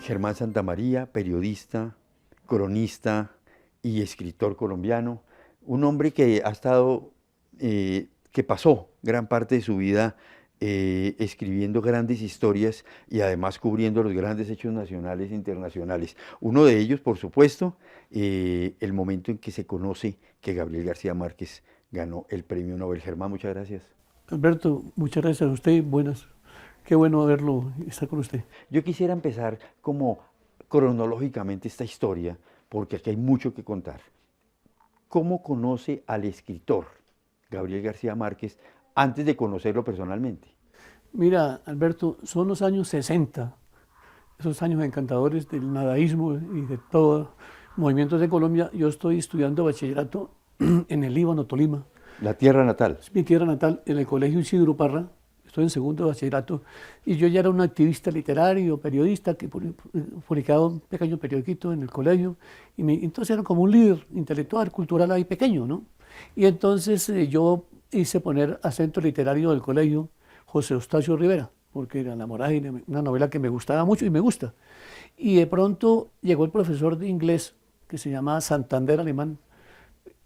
Germán Santamaría, periodista, cronista y escritor colombiano, un hombre que ha estado, que pasó gran parte de su vida escribiendo grandes historias y además cubriendo los grandes hechos nacionales e internacionales. Uno de ellos, por supuesto, el momento en que se conoce que Gabriel García Márquez ganó el Premio Nobel. Germán, muchas gracias. Alberto, muchas gracias a usted, buenas. Qué bueno verlo y estar con usted. Yo quisiera empezar como cronológicamente esta historia, porque aquí hay mucho que contar. ¿Cómo conoce al escritor Gabriel García Márquez antes de conocerlo personalmente? Mira, Alberto, son los años 60, esos años encantadores del nadaísmo y de todos movimientos de Colombia. Yo estoy estudiando bachillerato en el Líbano, Tolima. La tierra natal. Es mi tierra natal, en el Colegio Isidro Parra. Estoy en segundo de bachillerato y yo ya era un activista literario, periodista, que publicaba un pequeño periodiquito en el colegio y entonces era como un líder intelectual, cultural ahí pequeño, ¿no? Y entonces yo hice poner acento literario del colegio José Eustacio Rivera, porque era La Vorágine, una novela que me gustaba mucho y me gusta. Y de pronto llegó el profesor de inglés que se llamaba Santander Alemán,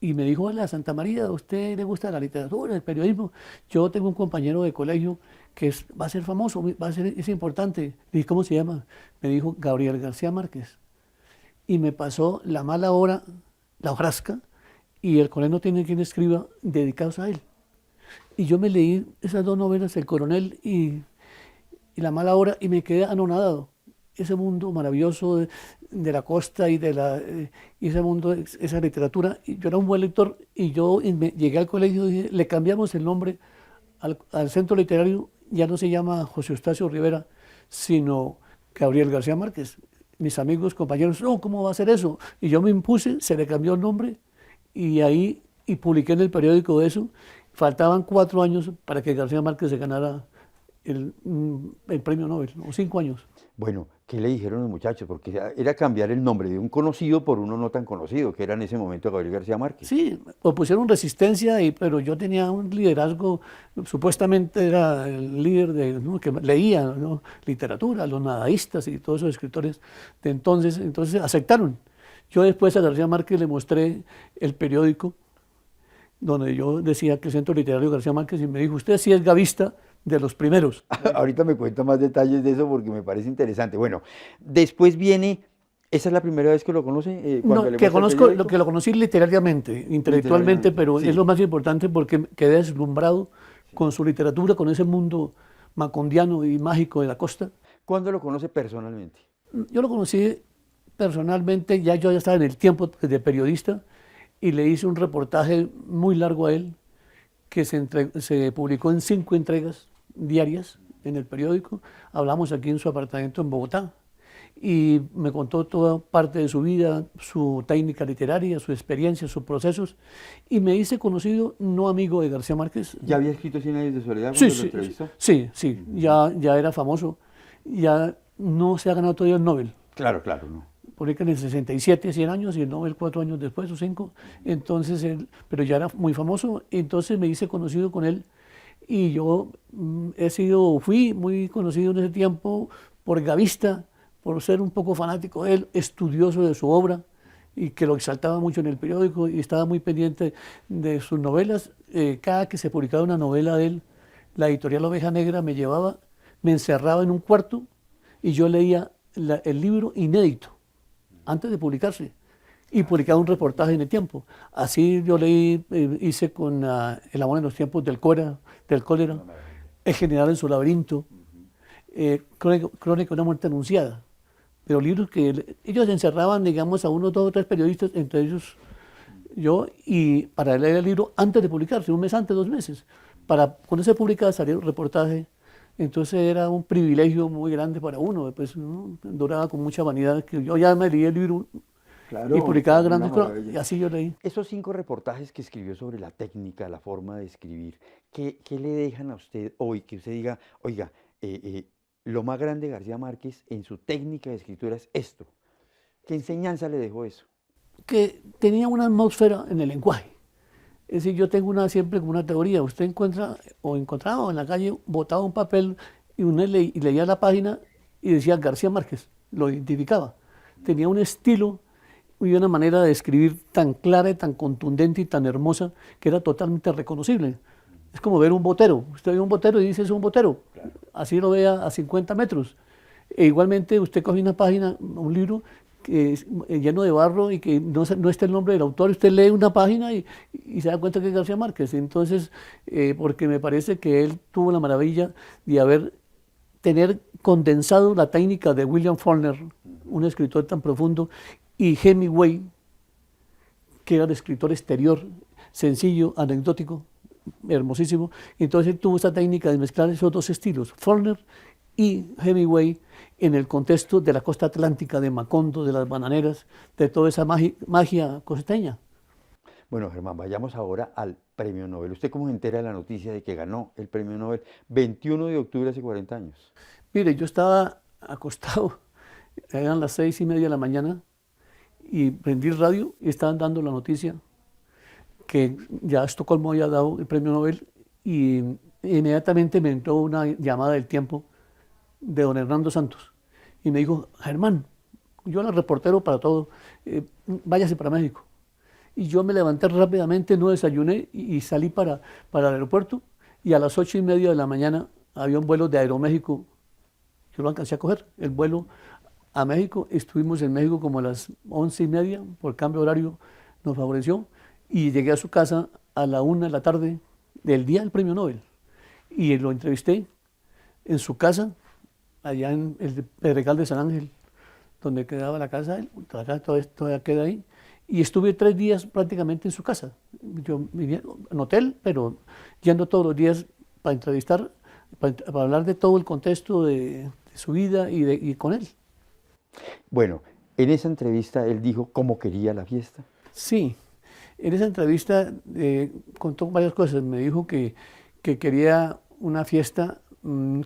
y me dijo: hola, Santa María, ¿a usted le gusta la literatura, el periodismo? Yo tengo un compañero de colegio que va a ser famoso, es importante. Le dije: ¿cómo se llama? Me dijo: Gabriel García Márquez. Y me pasó La mala hora, La hojarasca, y El coronel no tiene quien escriba, dedicados a él. Y yo me leí esas dos novelas, El coronel y La mala hora, y me quedé anonadado. Ese mundo maravilloso de la costa y ese mundo, esa literatura. Y yo era un buen lector y yo llegué al colegio y dije: le cambiamos el nombre al centro literario, ya no se llama José Eustacio Rivera, sino Gabriel García Márquez. Mis amigos, compañeros: no, ¿cómo va a ser eso? Y yo me impuse, se le cambió el nombre y ahí publiqué en el periódico eso. Faltaban 4 años para que García Márquez se ganara el premio Nobel, o 5 años. Bueno, ¿qué le dijeron los muchachos? Porque era cambiar el nombre de un conocido por uno no tan conocido, que era en ese momento Gabriel García Márquez. Sí, opusieron resistencia, pero yo tenía un liderazgo, supuestamente era el líder ¿no?, que leía, ¿no?, literatura, los nadaístas y todos esos escritores de entonces aceptaron. Yo después a García Márquez le mostré el periódico donde yo decía que el Centro Literario García Márquez, y me dijo: usted sí es gavista de los primeros. Ahorita me cuenta más detalles de eso porque me parece interesante. Bueno, después viene, ¿esa es la primera vez que lo conoce? No, que lo conocí literariamente, intelectualmente, pero sí. es lo más importante porque quedé deslumbrado con su literatura, con ese mundo macondiano y mágico de la costa. ¿Cuándo lo conoce personalmente? Yo lo conocí personalmente, yo ya estaba en el tiempo de periodista y le hice un reportaje muy largo a él que se publicó en 5 entregas diarias en el periódico. Hablamos aquí en su apartamento en Bogotá y me contó toda parte de su vida, su técnica literaria, su experiencia, sus procesos, y me hice conocido, no amigo de García Márquez. ¿Ya había escrito 100 años de soledad Sí, cuando lo sí, entrevistó? sí, ya era famoso, ya no se ha ganado todavía el Nobel. Claro, claro, no. Porque en el 67, 100 años, y el Nobel 4 años después o 5, entonces pero ya era muy famoso, entonces me hice conocido con él y yo fui muy conocido en ese tiempo por gavista, por ser un poco fanático de él, estudioso de su obra y que lo exaltaba mucho en el periódico y estaba muy pendiente de sus novelas. Cada que se publicaba una novela de él, la editorial Oveja Negra me llevaba, me encerraba en un cuarto y yo leía el libro inédito antes de publicarse, y publicaba un reportaje en el tiempo. Así yo hice con El amor en los tiempos del cólera, El general en su laberinto, Crónica de una muerte anunciada. Pero libros que ellos encerraban, digamos, a 1, 2 o 3 periodistas, entre ellos yo, y para leer el libro antes de publicarse, 1 mes antes, 2 meses. Cuando se publicaba salía el reportaje. Entonces era un privilegio muy grande para uno, pues, ¿no? Duraba con mucha vanidad, que yo ya me leí el libro, claro, y publicaba grandes cosas, y así yo leí. Esos 5 reportajes que escribió sobre la técnica, la forma de escribir, ¿qué le dejan a usted hoy? Que usted diga: oiga, lo más grande de García Márquez en su técnica de escritura es esto. ¿Qué enseñanza le dejó eso? Que tenía una atmósfera en el lenguaje. Es decir, yo tengo siempre como una teoría. Usted encuentra o encontraba en la calle botado un papel y uno y leía la página y decía García Márquez, lo identificaba. Tenía un estilo y una manera de escribir tan clara y tan contundente y tan hermosa que era totalmente reconocible. Es como ver un botero. Usted ve un botero y dice es un botero. Claro. Así lo vea a 50 metros. E igualmente usted coge una página, un libro que es lleno de barro y que no está el nombre del autor, usted lee una página y se da cuenta que es García Márquez. Entonces, porque me parece que él tuvo la maravilla de tener condensado la técnica de William Faulkner, un escritor tan profundo, y Hemingway, que era el escritor exterior, sencillo, anecdótico, hermosísimo. Entonces él tuvo esa técnica de mezclar esos dos estilos, Faulkner y Hemingway, en el contexto de la costa atlántica, de Macondo, de las bananeras, de toda esa magia costeña. Bueno, Germán, vayamos ahora al Premio Nobel. ¿Usted cómo se entera de la noticia de que ganó el Premio Nobel 21 de octubre hace 40 años? Mire, yo estaba acostado, eran las 6:30 de la mañana, y prendí el radio y estaban dando la noticia que ya Estocolmo había dado el Premio Nobel, y inmediatamente me entró una llamada del Tiempo de don Hernando Santos y me dijo, Germán, yo era reportero para todo, váyase para México. Y yo me levanté rápidamente, no desayuné y salí para el aeropuerto, y a las 8:30 de la mañana había un vuelo de Aeroméxico. Yo lo alcancé a coger, el vuelo a México. Estuvimos en México como a las 11:30, por cambio horario nos favoreció, y llegué a su casa a la 1 de la tarde del día del Premio Nobel. Y lo entrevisté en su casa, allá en el Pedregal de San Ángel, donde quedaba la casa, todavía queda ahí, y estuve 3 días prácticamente en su casa. Yo vivía en hotel, pero yendo todos los días para entrevistar, para hablar de todo el contexto de su vida y con él. Bueno, en esa entrevista él dijo cómo quería la fiesta. Sí, en esa entrevista contó varias cosas. Me dijo que quería una fiesta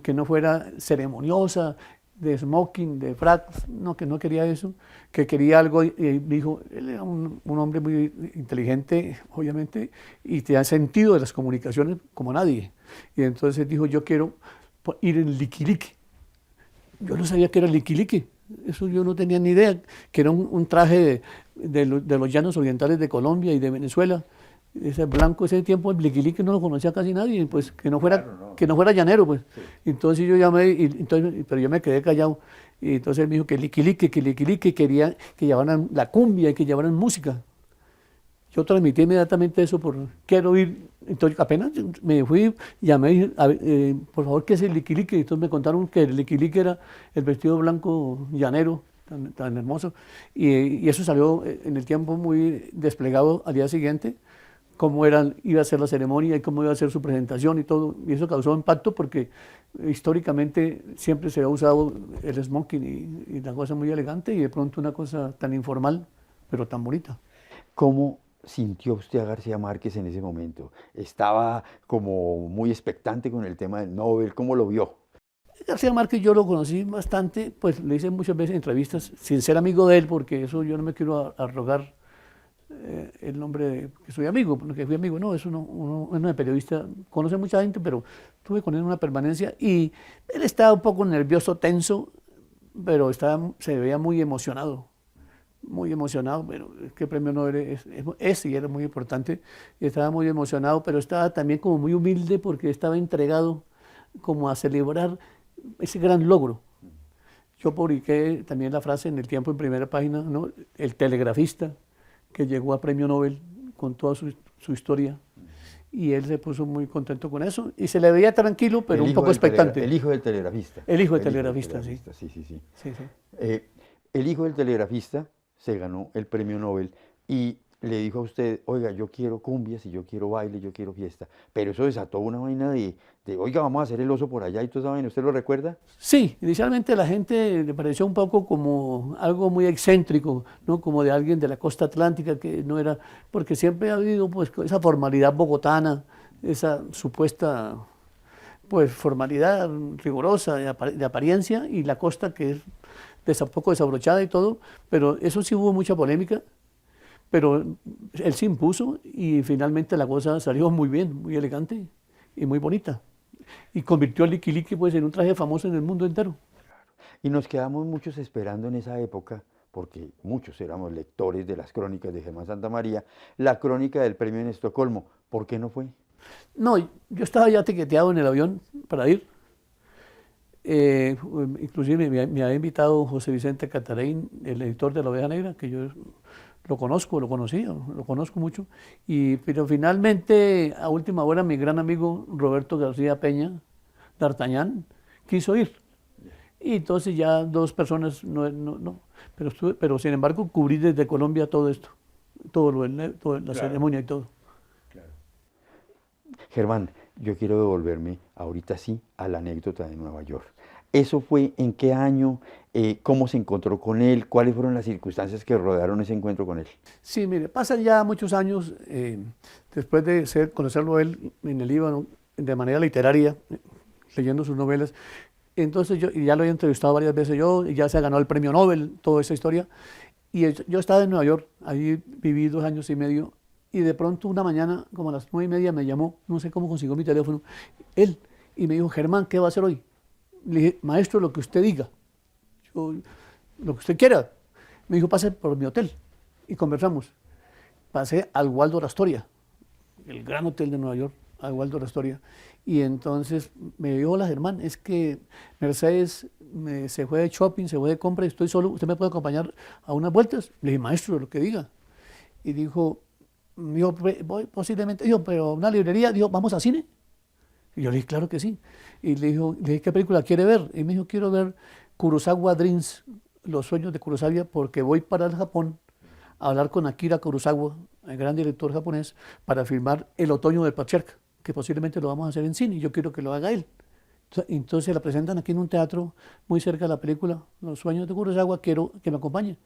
que no fuera ceremoniosa, de smoking, de frac, no, que no quería eso, que quería algo, y me dijo, él era un hombre muy inteligente, obviamente, y tenía sentido de las comunicaciones como nadie. Y entonces dijo, yo quiero ir en liquilique. Yo no sabía que era liquilique, eso yo no tenía ni idea, que era un traje de los llanos orientales de Colombia y de Venezuela. Ese blanco, ese tiempo, el liquilique no lo conocía casi nadie, pues que no fuera, claro, no, que no fuera llanero, pues. Sí. Entonces yo llamé, pero yo me quedé callado, y entonces él me dijo que liquilique, quería que llevaran la cumbia y que llevaran música. Yo transmití inmediatamente eso quiero ir. Entonces apenas me fui, llamé, por favor, ¿qué es el liquilique? Entonces me contaron que el liquilique era el vestido blanco llanero, tan hermoso, y eso salió en el Tiempo muy desplegado al día siguiente, cómo iba a ser la ceremonia y cómo iba a ser su presentación y todo, y eso causó impacto porque históricamente siempre se ha usado el smoking y la cosa muy elegante, y de pronto una cosa tan informal, pero tan bonita. ¿Cómo sintió usted a García Márquez en ese momento? ¿Estaba como muy expectante con el tema del Nobel? ¿Cómo lo vio? García Márquez yo lo conocí bastante, pues le hice muchas veces entrevistas, sin ser amigo de él, porque eso yo no me quiero arrogar el nombre de que soy amigo, porque fui amigo, no, eso no, uno es periodista, conoce mucha gente, pero tuve con él una permanencia, y él estaba un poco nervioso, tenso, pero se veía muy emocionado, pero es que el Premio Nobel es y era muy importante, y estaba muy emocionado, pero estaba también como muy humilde porque estaba entregado como a celebrar ese gran logro. Yo publiqué también la frase en el Tiempo en primera página, ¿no? El telegrafista que llegó a Premio Nobel con toda su historia, y él se puso muy contento con eso, y se le veía tranquilo, pero un poco expectante. El hijo del telegrafista. El hijo del telegrafista, sí. Sí. El hijo del telegrafista se ganó el Premio Nobel y le dijo a usted, oiga, yo quiero cumbias y yo quiero baile, yo quiero fiesta. Pero eso desató una vaina de oiga, vamos a hacer el oso por allá y toda esa vaina. ¿Usted lo recuerda? Sí, inicialmente a la gente le pareció un poco como algo muy excéntrico, ¿no? Como de alguien de la costa atlántica, que no era, porque siempre ha habido pues esa formalidad bogotana, esa supuesta pues formalidad rigurosa de apariencia, y la costa que es un poco desabrochada y todo, pero eso sí hubo mucha polémica. pero él se impuso y finalmente la cosa salió muy bien, muy elegante y muy bonita. Y convirtió a Licky Licky pues, en un traje famoso en el mundo entero. Y nos quedamos muchos esperando en esa época, porque muchos éramos lectores de las crónicas de Germán Santamaría, la crónica del premio en Estocolmo. ¿Por qué no fue? No, yo estaba ya tiqueteado en el avión para ir. Eh, Inclusive me había invitado José Vicente Catarain, el editor de La Oveja Negra, que yo lo conozco, lo conocía, lo conozco mucho. Pero finalmente, a última hora, mi gran amigo Roberto García Peña, D'Artagnan, quiso ir. Y entonces ya dos personas, no. Pero sin embargo cubrí desde Colombia todo esto, toda la ceremonia y todo. Germán, yo quiero devolverme ahorita sí a la anécdota de Nueva York. ¿Eso fue en qué año? ¿Cómo se encontró con él? ¿Cuáles fueron las circunstancias que rodearon ese encuentro con él? Sí, mire, pasan ya muchos años después de conocerlo él en el Líbano de manera literaria, leyendo sus novelas. Entonces yo y ya lo he entrevistado varias veces yo, y ya se ha ganado el premio Nobel, toda esa historia. Y yo estaba en Nueva York, ahí viví 2 años y medio, y de pronto una mañana, como a las 9:30, me llamó, no sé cómo consiguió mi teléfono, él, y me dijo, Germán, ¿qué va a hacer hoy? Le dije, maestro, lo que usted diga, yo, lo que usted quiera. Me dijo, pase por mi hotel, y conversamos. Pasé al Waldorf Astoria, el gran hotel de Nueva York, al Waldorf Astoria. Y entonces me dijo, hola Germán, es que Mercedes se fue de shopping, se fue de compra, estoy solo, ¿usted me puede acompañar a unas vueltas? Le dije, maestro, lo que diga. Y dijo, voy posiblemente, dijo, pero a una librería, dijo, ¿vamos a cine? Y yo le dije, claro que sí. Y le dije, ¿qué película quiere ver? Y me dijo, quiero ver Kurosawa Dreams, Los sueños de Kurosawa, porque voy para el Japón a hablar con Akira Kurosawa, el gran director japonés, para filmar El otoño del Patriarca, que posiblemente lo vamos a hacer en cine, y yo quiero que lo haga él. Entonces la presentan aquí en un teatro muy cerca de la película Los sueños de Kurosawa, quiero que me acompañe.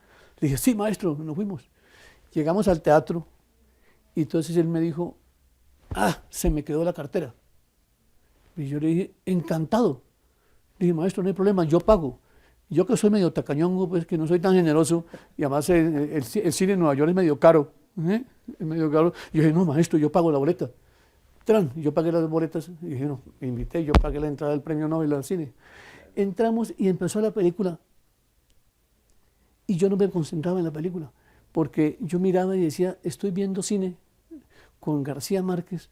Le dije, sí, maestro, nos fuimos. Llegamos al teatro, y entonces él me dijo, se me quedó la cartera. Y yo le dije, encantado. Le dije, maestro, no hay problema, yo pago. Yo que soy medio tacañongo, pues que no soy tan generoso, y además el cine en Nueva York es medio caro. Es medio caro. Y yo dije, no, maestro, yo pago la boleta. Y yo pagué las boletas, y dije, no, me invité, yo pagué la entrada del premio Nobel al cine. Entramos y empezó la película, y yo no me concentraba en la película, porque yo miraba y decía, estoy viendo cine con García Márquez,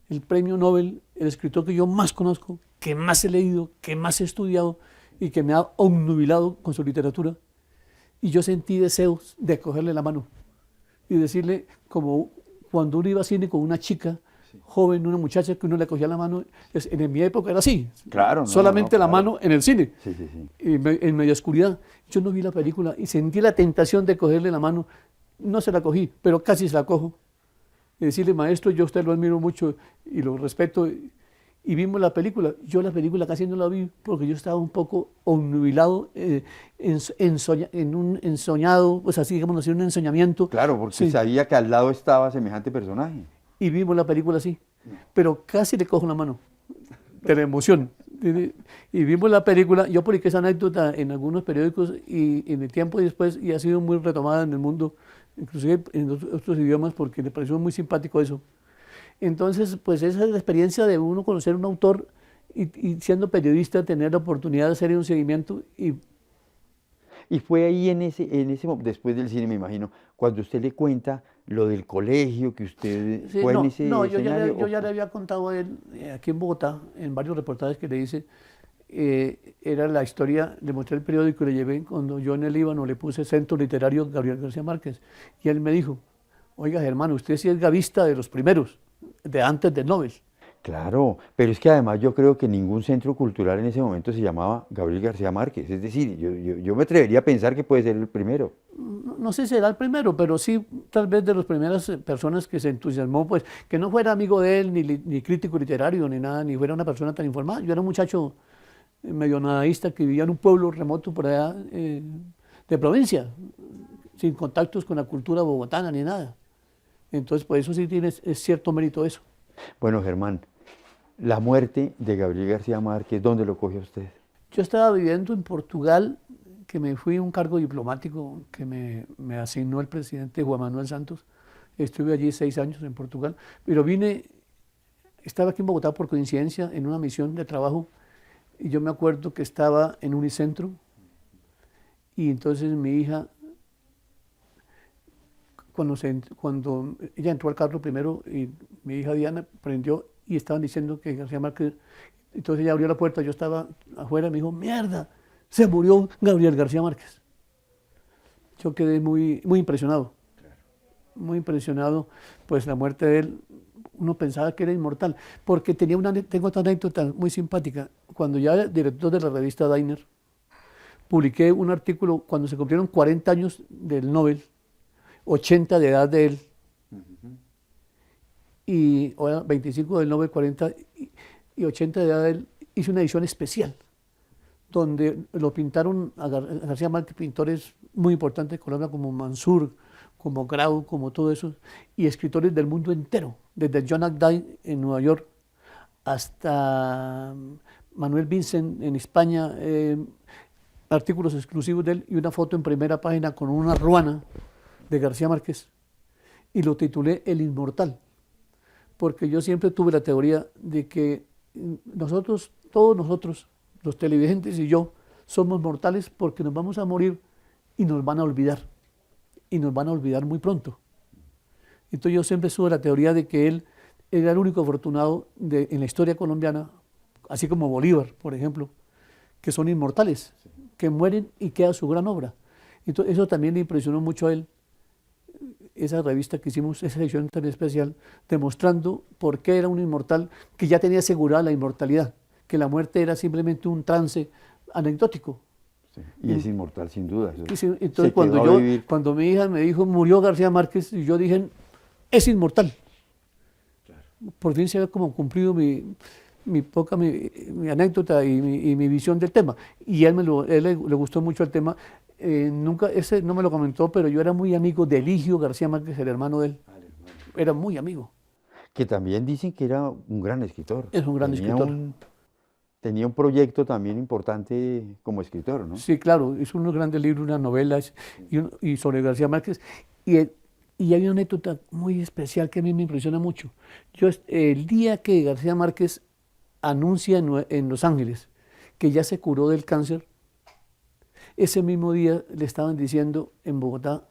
el premio Nobel, el escritor que yo más conozco, que más he leído, que más he estudiado y que me ha obnubilado con su literatura. Y yo sentí deseos de cogerle la mano y decirle, como cuando uno iba a cine con una chica joven, una muchacha que uno le cogía la mano, en mi época era así, Claro, solamente la claro. mano en el cine, Sí, sí, sí. en media oscuridad. Yo no vi la película y sentí la tentación de cogerle la mano, no se la cogí, pero casi se la cojo. Y decirle, maestro, yo a usted lo admiro mucho y lo respeto. Y vimos la película. Yo la película casi no la vi porque yo estaba un poco obnubilado, en un ensoñado, pues así, digamos, un ensoñamiento. Claro, porque Sí. sabía que al lado estaba semejante personaje. Y vimos la película así, pero casi le cojo la mano de la emoción. Y vimos la película, yo publiqué esa anécdota en algunos periódicos y en el tiempo después, y ha sido muy retomada en el mundo, inclusive en otros idiomas, porque me pareció muy simpático eso. Entonces, pues esa es la experiencia de uno conocer a un autor y siendo periodista, tener la oportunidad de hacer un seguimiento. Y fue ahí después del cine, me imagino, cuando usted le cuenta lo del colegio, que usted Sí, fue en no, ese no, escenario. yo ya le había contado a él aquí en Bogotá, en varios reportajes que le hice, era la historia, le mostré el periódico y le llevé cuando yo en el Líbano le puse Centro Literario Gabriel García Márquez. Y él me dijo, oiga, Germán, usted sí es gavista de los primeros, de antes del Nobel. Claro, pero es que además yo creo que ningún centro cultural en ese momento se llamaba Gabriel García Márquez. Es decir, yo me atrevería a pensar que puede ser el primero. No sé si era el primero, pero sí tal vez de las primeras personas que se entusiasmó, pues que no fuera amigo de él, ni crítico literario, ni nada, ni fuera una persona tan informada. Yo era un muchacho medio nadaísta que vivía en un pueblo remoto por allá de provincia, sin contactos con la cultura bogotana ni nada. Entonces, pues eso sí es cierto mérito eso. Bueno, Germán, la muerte de Gabriel García Márquez, ¿dónde lo coge usted? Yo estaba viviendo en Portugal, que me fui a un cargo diplomático que me asignó el presidente Juan Manuel Santos. Estuve allí 6 años en Portugal, pero estaba aquí en Bogotá por coincidencia en una misión de trabajo y yo me acuerdo que estaba en Unicentro y entonces mi hija, cuando ella entró al carro primero y mi hija Diana prendió y estaban diciendo que García Márquez, entonces ella abrió la puerta, yo estaba afuera y me dijo, mierda, se murió Gabriel García Márquez. Yo quedé muy, muy impresionado, muy impresionado, pues la muerte de él, uno pensaba que era inmortal, porque tengo otra anécdota muy simpática. Cuando ya era director de la revista Diner, publiqué un artículo cuando se cumplieron 40 años del Nobel, 80 de edad de él, y ahora 25 del Nobel, 40 y 80 de edad de él, hice una edición especial, donde lo pintaron a García Márquez, pintores muy importantes de Colombia, como Mansur, como Grau, como todo eso, y escritores del mundo entero, desde John Updike en Nueva York hasta Manuel Vincent en España, artículos exclusivos de él y una foto en primera página con una ruana de García Márquez, y lo titulé El Inmortal, porque yo siempre tuve la teoría de que nosotros, todos nosotros, los televidentes y yo, somos mortales porque nos vamos a morir y nos van a olvidar, y nos van a olvidar muy pronto. Entonces yo siempre tuve la teoría de que él era el único afortunado en la historia colombiana, así como Bolívar, por ejemplo, que son inmortales, que mueren y queda su gran obra. Entonces eso también le impresionó mucho a él, esa revista que hicimos, esa edición tan especial, demostrando por qué era un inmortal que ya tenía asegurada la inmortalidad, que la muerte era simplemente un trance anecdótico. Sí, y es inmortal sin duda. Entonces cuando mi hija me dijo, murió García Márquez, y yo dije, es inmortal. Claro. Por fin se había como cumplido mi anécdota y mi visión del tema. Y él le gustó mucho el tema. Ese no me lo comentó, pero yo era muy amigo de Eligio García Márquez, el hermano de él. Era muy amigo. Que también dicen que era un gran escritor. Es un gran escritor. Tenía un proyecto también importante como escritor, ¿no? Sí, claro, hizo unos grandes libros, unas novelas y sobre García Márquez. Y hay una anécdota muy especial que a mí me impresiona mucho. El día que García Márquez anuncia en Los Ángeles que ya se curó del cáncer, ese mismo día le estaban diciendo en Bogotá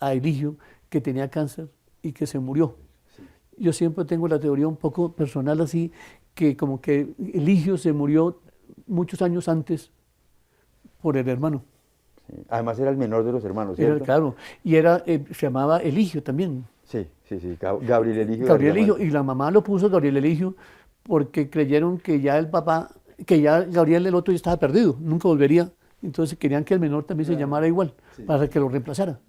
a Eligio que tenía cáncer y que se murió. Sí. Yo siempre tengo la teoría un poco personal así, que como que Eligio se murió muchos años antes por el hermano. Sí. Además era el menor de los hermanos, ¿cierto? Claro, y se llamaba Eligio también. Sí, Gabriel Eligio. Gabriel Eligio, y la mamá lo puso Gabriel Eligio porque creyeron que ya el papá, que ya Gabriel el otro ya estaba perdido, nunca volvería. Entonces querían que el menor también se llamara igual, sí, para que lo reemplazara.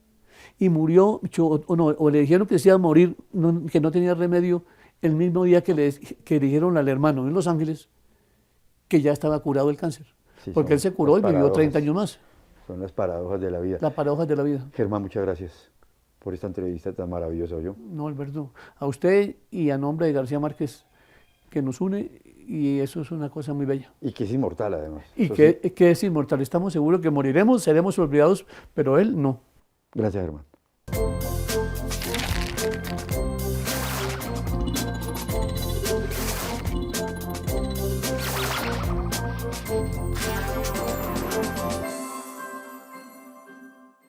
Y murió, o le dijeron que se iba a morir, que no tenía remedio, el mismo día que le dijeron al hermano en Los Ángeles que ya estaba curado del cáncer. Sí, porque él se curó y vivió 30 años más. Son las paradojas de la vida. Las paradojas de la vida. Germán, muchas gracias por esta entrevista tan maravillosa. No, Alberto, a usted y a nombre de García Márquez, que nos une, y eso es una cosa muy bella. Y que es inmortal, además. Y que es inmortal. Estamos seguros que moriremos, seremos olvidados, pero él no. Gracias, Germán.